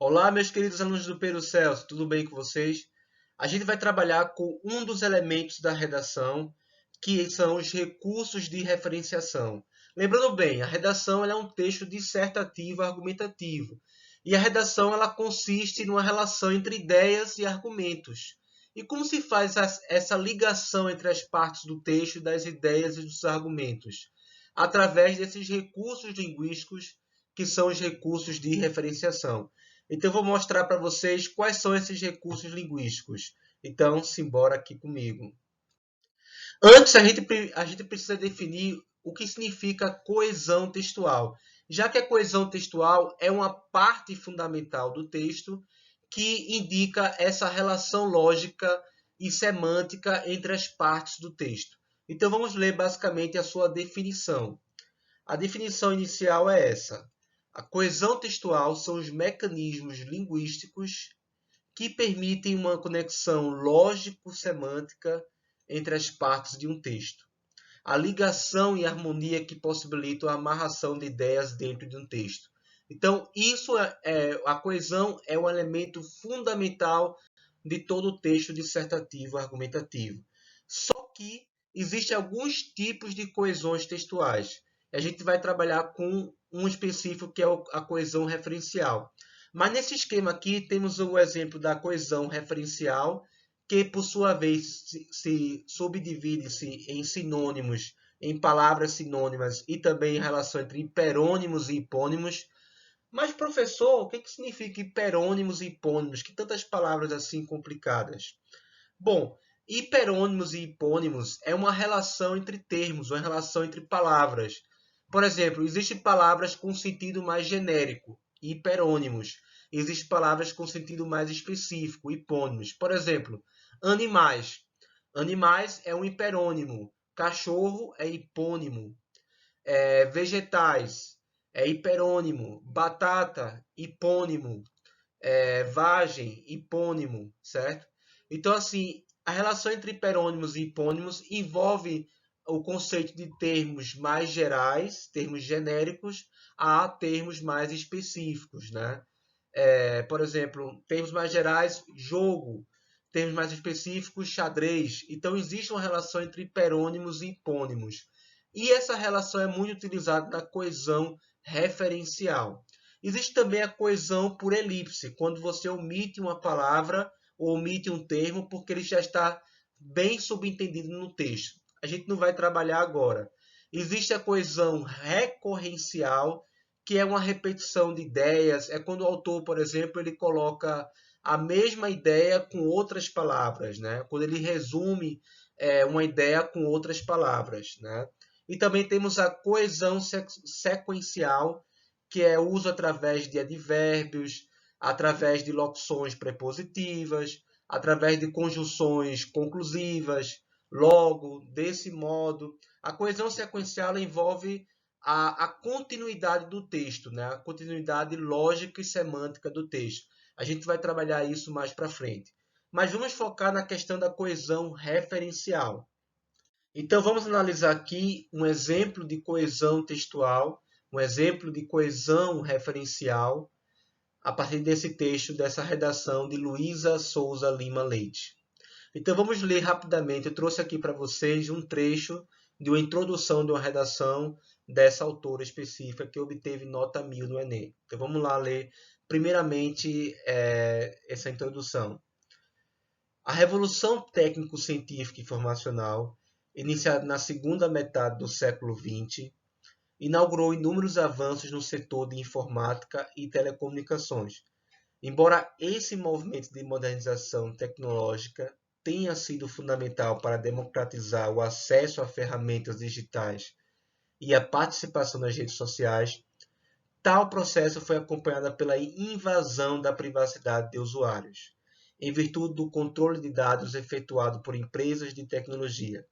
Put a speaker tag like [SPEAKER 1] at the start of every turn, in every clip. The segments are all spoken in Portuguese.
[SPEAKER 1] Olá, meus queridos alunos do Pedro Celso, tudo bem com vocês? A gente vai trabalhar com um dos elementos da redação, que são os recursos de referenciação. Lembrando bem, a redação ela é um texto dissertativo argumentativo. E a redação ela consiste numa relação entre ideias e argumentos. E como se faz essa ligação entre as partes do texto, das ideias e dos argumentos? Através desses recursos linguísticos, que são os recursos de referenciação. Então, eu vou mostrar para vocês quais são esses recursos linguísticos. Então, simbora aqui comigo. Antes, a gente precisa definir o que significa coesão textual, já que a coesão textual é uma parte fundamental do texto que indica essa relação lógica e semântica entre as partes do texto. Então, vamos ler basicamente a sua definição. A definição inicial é essa. A coesão textual são os mecanismos linguísticos que permitem uma conexão lógico-semântica entre as partes de um texto. A ligação e harmonia que possibilitam a amarração de ideias dentro de um texto. Então, a coesão é um elemento fundamental de todo o texto dissertativo argumentativo. Só que existem alguns tipos de coesões textuais. A gente vai trabalhar com um específico que é a coesão referencial. Mas nesse esquema aqui temos o exemplo da coesão referencial, que por sua vez se subdivide-se em sinônimos, em palavras sinônimas e também em relação entre hiperônimos e hipônimos. Mas, professor, o que significa hiperônimos e hipônimos? Que tantas palavras assim complicadas. Bom, hiperônimos e hipônimos é uma relação entre termos, uma relação entre palavras. Por exemplo, existem palavras com sentido mais genérico, hiperônimos. Existem palavras com sentido mais específico, hipônimos. Por exemplo, animais. Animais é um hiperônimo. Cachorro é hipônimo. Vegetais é hiperônimo. Batata, hipônimo. Vagem, hipônimo, certo? Então, assim, a relação entre hiperônimos e hipônimos envolve o conceito de termos mais gerais, termos genéricos, a termos mais específicos, né? Por exemplo, termos mais gerais, jogo, termos mais específicos, xadrez. Então, existe uma relação entre hiperônimos e hipônimos. E essa relação é muito utilizada na coesão referencial. Existe também a coesão por elipse, quando você omite uma palavra ou omite um termo porque ele já está bem subentendido no texto. A gente não vai trabalhar agora. Existe a coesão recorrencial, que é uma repetição de ideias. É quando o autor, por exemplo, ele coloca a mesma ideia com outras palavras, né? Quando ele resume uma ideia com outras palavras, né? E também temos a coesão sequencial, que é uso através de advérbios, através de locuções prepositivas, através de conjunções conclusivas, logo, desse modo. A coesão sequencial envolve a continuidade do texto, né? A continuidade lógica e semântica do texto. A gente vai trabalhar isso mais para frente. Mas vamos focar na questão da coesão referencial. Então, vamos analisar aqui um exemplo de coesão textual, um exemplo de coesão referencial, a partir desse texto, dessa redação de Luísa Souza Lima Leite. Então, vamos ler rapidamente. Eu trouxe aqui para vocês um trecho de uma introdução de uma redação dessa autora específica que obteve nota 1000 no Enem. Então, vamos lá ler, primeiramente, essa introdução. A revolução técnico-científica e informacional, iniciada na segunda metade do século XX, inaugurou inúmeros avanços no setor de informática e telecomunicações. Embora esse movimento de modernização tecnológica tenha sido fundamental para democratizar o acesso a ferramentas digitais e a participação nas redes sociais, tal processo foi acompanhado pela invasão da privacidade de usuários, em virtude do controle de dados efetuado por empresas de tecnologia.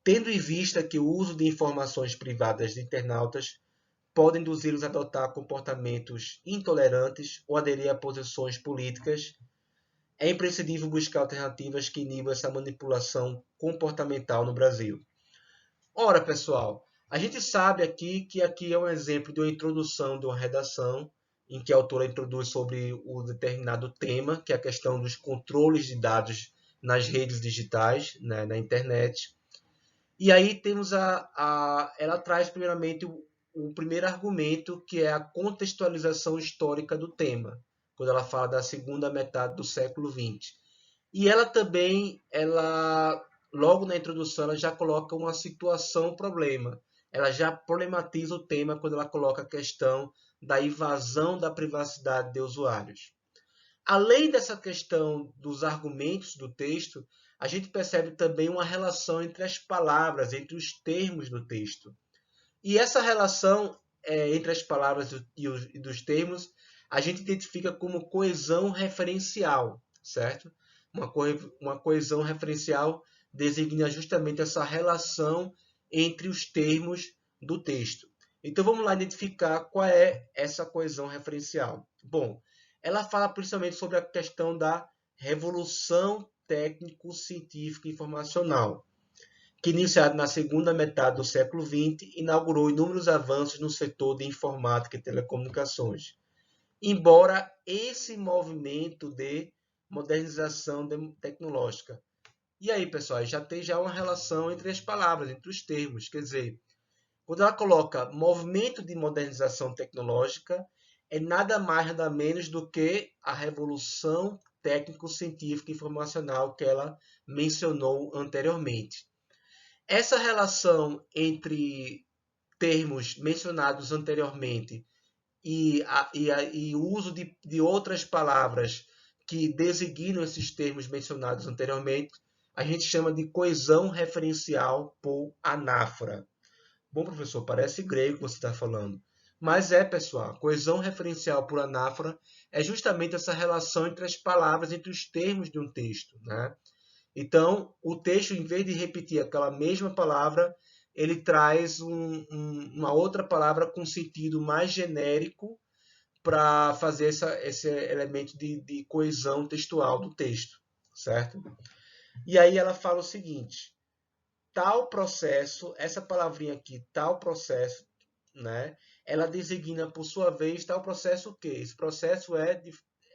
[SPEAKER 1] Tendo em vista que o uso de informações privadas de internautas pode induzi-los a adotar comportamentos intolerantes ou aderir a posições políticas, é imprescindível buscar alternativas que inibam essa manipulação comportamental no Brasil. Ora, pessoal, a gente sabe aqui que aqui é um exemplo de uma introdução de uma redação em que a autora introduz sobre o determinado tema, que é a questão dos controles de dados nas redes digitais, né, na internet. E aí temos ela traz primeiramente o primeiro argumento, que é a contextualização histórica do tema, quando ela fala da segunda metade do século XX. E ela também, logo na introdução, ela já coloca uma situação, um problema. Ela já problematiza o tema quando ela coloca a questão da invasão da privacidade de usuários. Além dessa questão dos argumentos do texto, a gente percebe também uma relação entre as palavras, entre os termos do texto. E essa relação entre as palavras e dos termos, a gente identifica como coesão referencial, certo? Uma coesão referencial designa justamente essa relação entre os termos do texto. Então vamos lá identificar qual é essa coesão referencial. Bom, ela fala principalmente sobre a questão da revolução técnico-científica e informacional, que, iniciado na segunda metade do século XX, inaugurou inúmeros avanços no setor de informática e telecomunicações. Embora esse movimento de modernização tecnológica. E aí, pessoal, já tem uma relação entre as palavras, entre os termos. Quer dizer, quando ela coloca movimento de modernização tecnológica, é nada mais nada menos do que a revolução técnico-científica e informacional que ela mencionou anteriormente. Essa relação entre termos mencionados anteriormente e o uso de outras palavras que designam esses termos mencionados anteriormente, a gente chama de coesão referencial por anáfora. Bom, professor, parece grego que você está falando. Mas pessoal, coesão referencial por anáfora é justamente essa relação entre as palavras, entre os termos de um texto, né? Então, o texto, em vez de repetir aquela mesma palavra, ele traz uma outra palavra com sentido mais genérico para fazer esse elemento de coesão textual do texto, certo? E aí ela fala o seguinte: tal processo, essa palavrinha aqui, tal processo, né? Ela designa, por sua vez, tal processo o quê? Esse processo é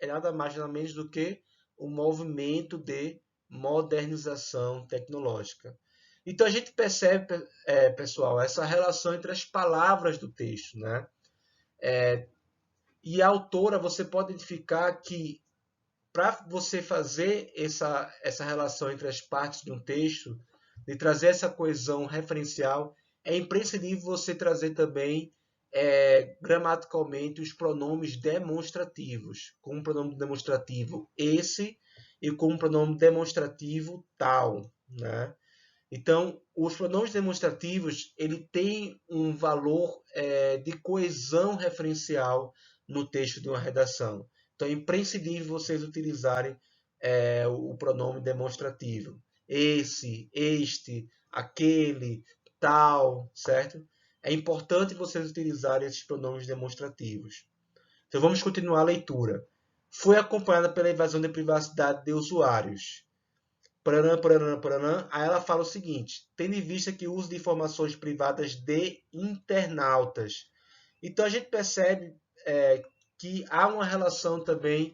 [SPEAKER 1] nada mais nada menos do que o movimento de modernização tecnológica. Então a gente percebe, pessoal, essa relação entre as palavras do texto, né? E a autora, você pode identificar que para você fazer essa relação entre as partes de um texto, de trazer essa coesão referencial, é imprescindível você trazer também gramaticalmente os pronomes demonstrativos, com o pronome demonstrativo esse e com o pronome demonstrativo tal, né? Então, os pronomes demonstrativos ele tem um valor de coesão referencial no texto de uma redação. Então, é imprescindível vocês utilizarem o pronome demonstrativo. Esse, este, aquele, tal, certo? É importante vocês utilizarem esses pronomes demonstrativos. Então, vamos continuar a leitura. Foi acompanhada pela invasão de privacidade de usuários. Paranã, paranã, paranã. Aí ela fala o seguinte: tendo em vista que o uso de informações privadas de internautas. Então a gente percebe que há uma relação também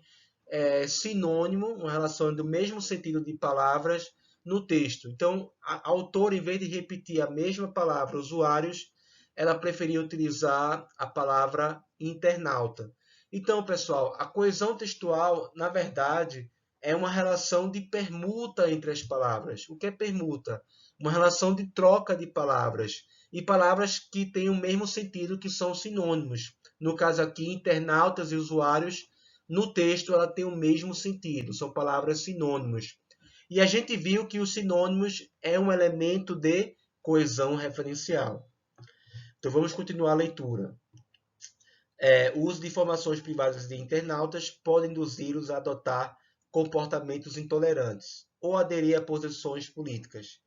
[SPEAKER 1] sinônimo, uma relação do mesmo sentido de palavras no texto. Então a autora, em vez de repetir a mesma palavra usuários, ela preferia utilizar a palavra internauta. Então, pessoal, a coesão textual, na verdade, é uma relação de permuta entre as palavras. O que é permuta? Uma relação de troca de palavras. E palavras que têm o mesmo sentido, que são sinônimos. No caso aqui, internautas e usuários, no texto ela tem o mesmo sentido. São palavras sinônimos. E a gente viu que os sinônimos é um elemento de coesão referencial. Então vamos continuar a leitura. O uso de informações privadas de internautas pode induzi-los a adotar comportamentos intolerantes ou aderir a posições políticas.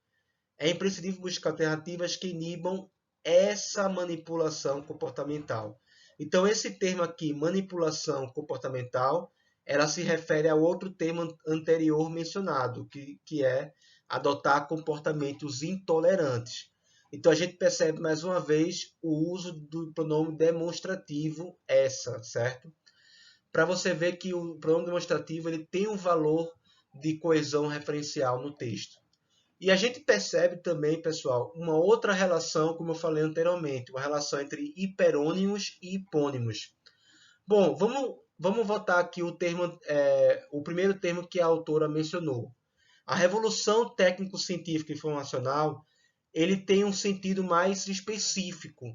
[SPEAKER 1] É imprescindível buscar alternativas que inibam essa manipulação comportamental. Então, esse termo aqui, manipulação comportamental, ela se refere ao outro termo anterior mencionado, que é adotar comportamentos intolerantes. Então, a gente percebe mais uma vez o uso do pronome demonstrativo essa, certo? para você ver que o pronome demonstrativo ele tem um valor de coesão referencial no texto. E a gente percebe também, pessoal, uma outra relação, como eu falei anteriormente, uma relação entre hiperônimos e hipônimos. Bom, vamos votar aqui o primeiro termo que a autora mencionou. A revolução técnico-científica e informacional, ele tem um sentido mais específico.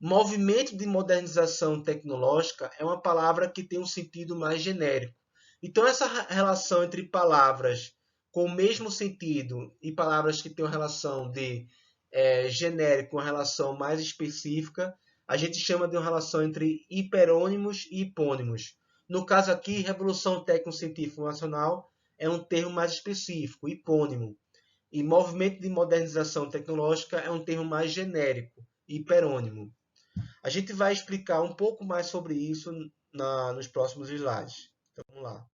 [SPEAKER 1] Movimento de modernização tecnológica é uma palavra que tem um sentido mais genérico. Então, essa relação entre palavras com o mesmo sentido e palavras que têm uma relação de genérico, uma relação mais específica, a gente chama de uma relação entre hiperônimos e hipônimos. No caso aqui, revolução técnico-científica nacional é um termo mais específico, hipônimo. E movimento de modernização tecnológica é um termo mais genérico, hiperônimo. A gente vai explicar um pouco mais sobre isso nos próximos slides. Então, vamos lá.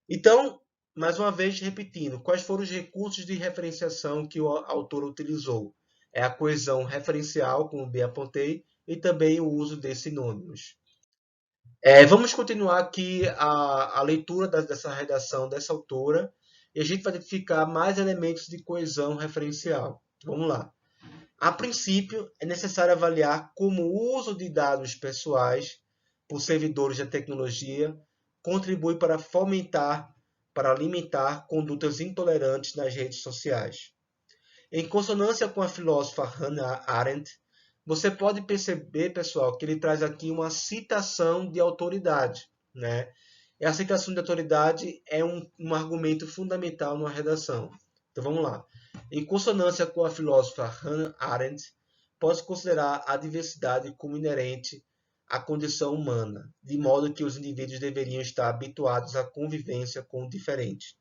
[SPEAKER 1] Então, mais uma vez repetindo, quais foram os recursos de referenciação que o autor utilizou? É a coesão referencial, como bem apontei, e também o uso de sinônimos. Vamos continuar aqui a leitura dessa redação dessa autora e a gente vai identificar mais elementos de coesão referencial. Vamos lá. A princípio, é necessário avaliar como o uso de dados pessoais por servidores da tecnologia contribui para alimentar condutas intolerantes nas redes sociais. Em consonância com a filósofa Hannah Arendt, você pode perceber, pessoal, que ele traz aqui uma citação de autoridade, né? E a citação de autoridade é um argumento fundamental numa redação. Então vamos lá. Em consonância com a filósofa Hannah Arendt, pode-se considerar a diversidade como inerente à condição humana, de modo que os indivíduos deveriam estar habituados à convivência com o diferente.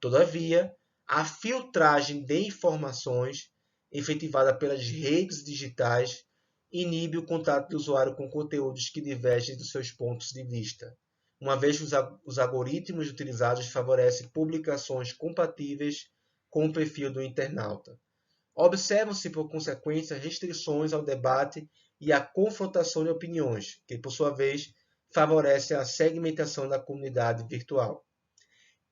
[SPEAKER 1] Todavia, a filtragem de informações efetivada pelas redes digitais inibe o contato do usuário com conteúdos que divergem dos seus pontos de vista, uma vez que os algoritmos utilizados favorecem publicações compatíveis com o perfil do internauta. Observam-se, por consequência, restrições ao debate e à confrontação de opiniões, que, por sua vez, favorecem a segmentação da comunidade virtual.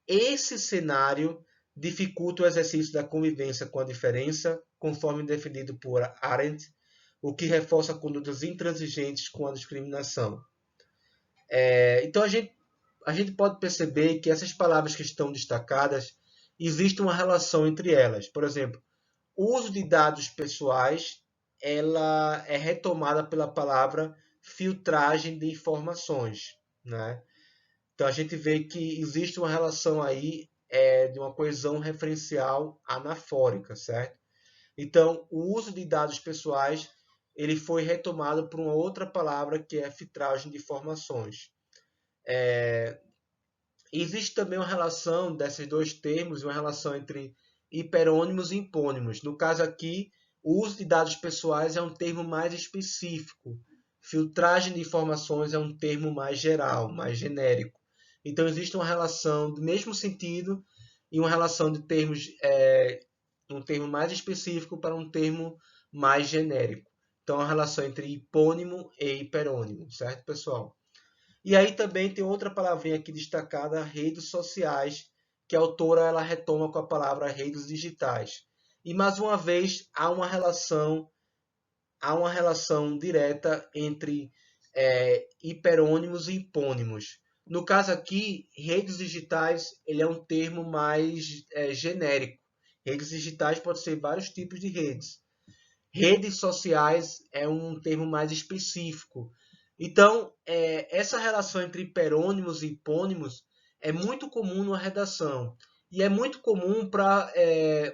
[SPEAKER 1] Esse cenário dificulta o exercício da convivência com a diferença, conforme definido por Arendt, o que reforça condutas intransigentes com a discriminação. Então, a gente pode perceber que essas palavras que estão destacadas, existe uma relação entre elas. Por exemplo, o uso de dados pessoais ela é retomada pela palavra filtragem de informações, né? Então a gente vê que existe uma relação aí de uma coesão referencial anafórica, certo? Então o uso de dados pessoais ele foi retomado por uma outra palavra que é filtragem de informações. Existe também uma relação desses dois termos, uma relação entre hiperônimos e hipônimos. No caso aqui, o uso de dados pessoais é um termo mais específico. Filtragem de informações é um termo mais geral, mais genérico. Então, existe uma relação do mesmo sentido e uma relação de termos, um termo mais específico para um termo mais genérico. Então, a relação entre hipônimo e hiperônimo, certo, pessoal? E aí também tem outra palavrinha aqui destacada, redes sociais, que a autora ela retoma com a palavra redes digitais. E mais uma vez há uma relação direta entre hiperônimos e hipônimos. No caso aqui, redes digitais ele é um termo mais genérico. Redes digitais pode ser vários tipos de redes. Redes sociais é um termo mais específico. Então, essa relação entre hiperônimos e hipônimos é muito comum numa redação. E é muito comum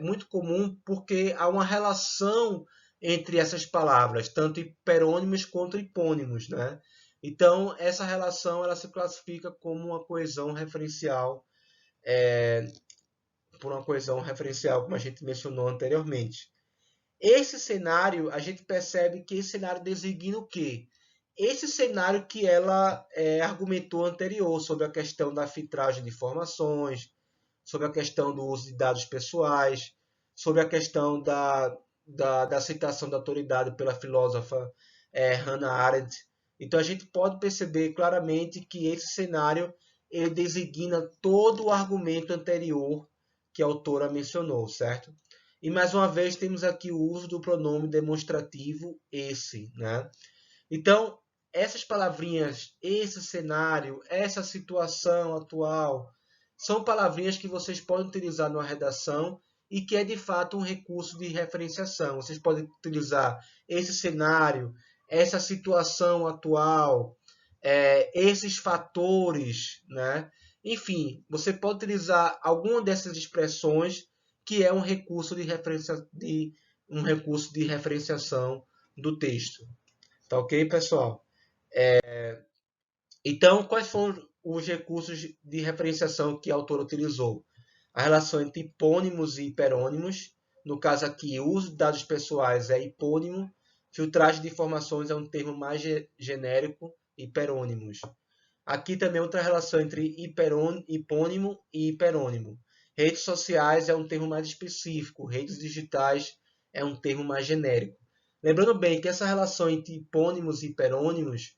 [SPEAKER 1] muito comum porque há uma relação entre essas palavras, tanto hiperônimos quanto hipônimos, né? Então, essa relação ela se classifica como uma coesão referencial, por uma coesão referencial, como a gente mencionou anteriormente. Esse cenário, a gente percebe que esse cenário designa o quê? Esse cenário que ela argumentou anterior sobre a questão da filtragem de informações, sobre a questão do uso de dados pessoais, sobre a questão da aceitação da autoridade pela filósofa Hannah Arendt. Então a gente pode perceber claramente que esse cenário ele designa todo o argumento anterior que a autora mencionou, certo? E mais uma vez temos aqui o uso do pronome demonstrativo esse, né? Então, essas palavrinhas, esse cenário, essa situação atual, são palavrinhas que vocês podem utilizar numa redação e que é de fato um recurso de referenciação. Vocês podem utilizar esse cenário, essa situação atual, esses fatores, né? Enfim, você pode utilizar alguma dessas expressões que é um recurso um recurso de referenciação do texto. Tá ok, pessoal? Então, quais foram os recursos de referenciação que a autora utilizou? A relação entre hipônimos e hiperônimos. No caso aqui, o uso de dados pessoais é hipônimo. Filtragem de informações é um termo mais genérico, hiperônimos. Aqui também outra relação entre hipônimo e hiperônimo. Redes sociais é um termo mais específico. Redes digitais é um termo mais genérico. Lembrando bem que essa relação entre hipônimos e hiperônimos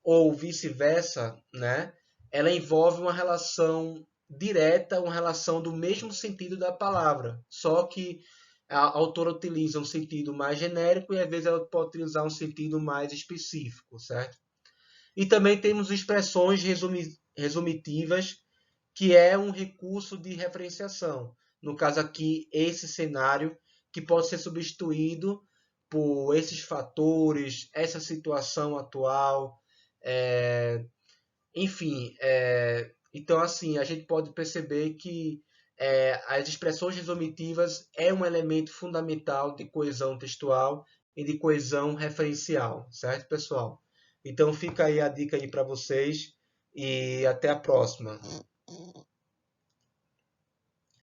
[SPEAKER 1] ou vice-versa, né? Ela envolve uma relação direta, uma relação do mesmo sentido da palavra, só que a autora utiliza um sentido mais genérico e às vezes ela pode utilizar um sentido mais específico, certo? E também temos expressões resumitivas, que é um recurso de referenciação. No caso aqui, esse cenário, que pode ser substituído por esses fatores, essa situação atual, é, enfim, então assim, a gente pode perceber que as expressões resumitivas é um elemento fundamental de coesão textual e de coesão referencial, certo, pessoal? Então fica aí a dica aí para vocês e até a próxima.